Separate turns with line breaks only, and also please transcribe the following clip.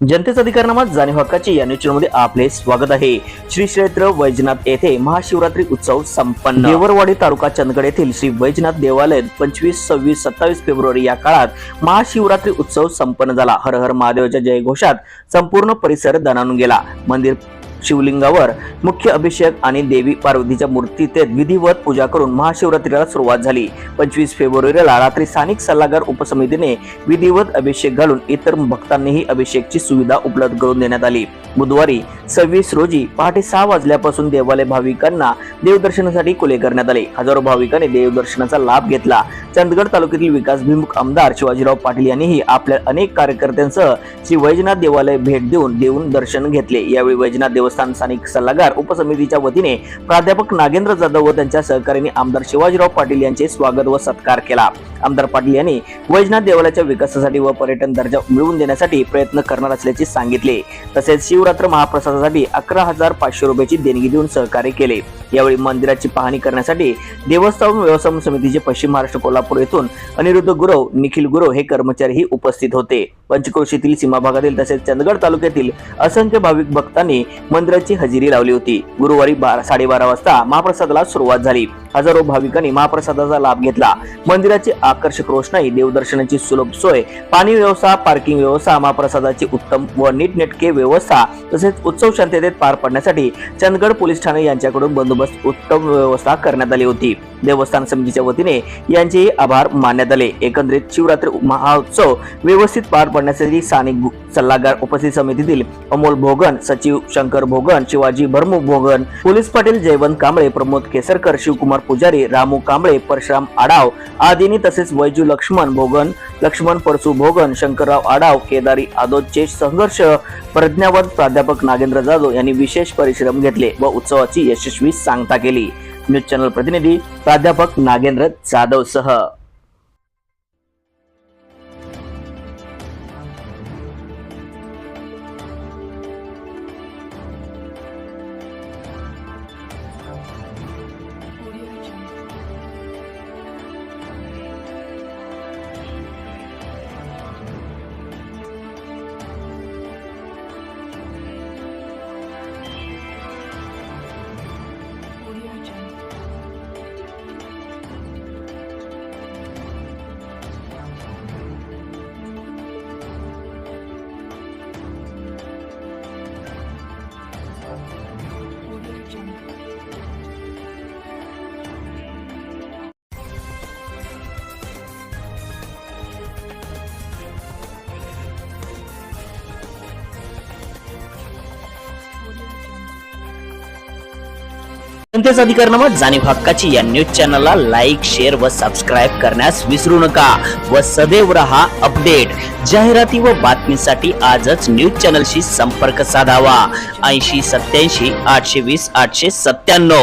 जनतेचा अधिकारनामा जाणीव हक्काची या न्यूज चॅनलमध्ये आपले स्वागत आहे। श्री क्षेत्र वैजनाथ येथे महाशिवरात्री उत्सव संपन्न। देवरवाडी तालुका चंदगड येथील श्री वैजनाथ देवालय 25, 26, 27 फेब्रुवारी या काळात महाशिवरात्री उत्सव संपन्न झाला। हर हर महादेवच्या जयघोषात संपूर्ण परिसर दणाणून गेला। मंदिर शिवलिंगावर मुख्य अभिषेक आणि देवी पार्वतीच्या मूर्तीत विधिवत पूजा करून महाशिवरात्रीला सुरुवात झाली। 25 फेब्रुवारीला रात्री स्थानिक सल्लागार उपसमितीने विधिवत अभिषेक घालून इतर भक्तांनीही अभिषेकची सुविधा उपलब्ध करून देण्यात आली। बुधवारी 26 रोजी पहाटे 6 वाजल्यापासून देवालय भाविकांना देवदर्शनासाठी खुले करण्यात आले। हजारो भाविकांनी देवदर्शनाचा लाभ घेतला। चंदगड तालुक्यातील विकासभिमुख आमदार शिवाजीराव पाटील यांनीही आपल्या अनेक कार्यकर्त्यांसह श्री वैजनाथ देवालय भेट देऊन दर्शन घेतले। यावेळी वैजनाथ देवस्थान स्थानिक सल्लागार उपसमितीच्या वतीने प्राध्यापक नागेंद्र जाधव व त्यांच्या सहकार्यांनी आमदार शिवाजीराव पाटील यांचे स्वागत व सत्कार केला। आमदार पाटील यांनी वैजनाथ देवालयाच्या विकासासाठी व पर्यटन दर्जा मिळवून देण्यासाठी प्रयत्न करणार असल्याचे सांगितले। तसेच शिवरात्र महाप्रसादासाठी 11,500 रुपयाची देणगी देऊन सहकार्य केले। यावेळी मंदिराची पाहणी करण्यासाठी देवस्थान व्यवस्थापन समितीचे पश्चिम महाराष्ट्र कोल्हापूर येथून अनिरुद्ध गुरव, निखिल गुरव हे कर्मचारीही उपस्थित होते। पंचक्रोशीतील सीमा भागातील तसेच चंदगड तालुक्यातील असंख्य भाविक भक्तांनी मंदिराची हजेरी लावली होती। गुरुवारी 12:30 वाजता महाप्रसादाला सुरुवात झाली। हजारो भाविकांनी महाप्रसादाचा लाभ घेतला। मंदिराची आकर्षक रोषणाई, देवदर्शनाची सुलभ सोय, पाणी व्यवस्था, पार्किंग व्यवस्था, महाप्रसादाची उत्तम व नीटनेटके व्यवस्था तसेच उत्सव शांततेत पार पडण्यासाठी चंदगड पोलीस ठाणे यांच्याकडून बंदोबस्त उत्तम व्यवस्था करण्यात आली होती। देवस्थान समितीच्या वतीने यांचेही आभार मानण्यात आले। एकंदरीत शिवरात्री महोत्सव व्यवस्थित पार पडण्यासाठी स्थानिक सल्लागार उपस्थित समितीतील अमोल भोगन, सचिव शंकर भोगन, शिवाजी भरमू भोगन, पोलीस पाटील जयवंत कांबळे, प्रमोद केसरकर, शिवकुमार पुजारी, रामू कांबळे, परशुराम आडाव आदींनी तसेच वैजू लक्ष्मण भोगन, लक्ष्मण परसू भोगन, शंकरराव आडाव, केदारी आदोचे संघर्ष प्रज्ञावंत प्राध्यापक नागेंद्र जाधव यांनी विशेष परिश्रम घेतले व उत्सवाची यशस्वी सांगता केली। न्यूज चॅनल प्रतिनिधी प्राध्यापक नागेंद्र जाधव सह जनतेचा अधिकारनामा जाणीव हक्काची या न्यूज चॅनलला लाईक, शेअर व सबस्क्राईब करण्यास विसरू नका व सदैव रहा अपडेट। जाहिराती व बातमीसाठी आजच न्यूज चॅनलशी संपर्क साधावा। 80 87 820 897।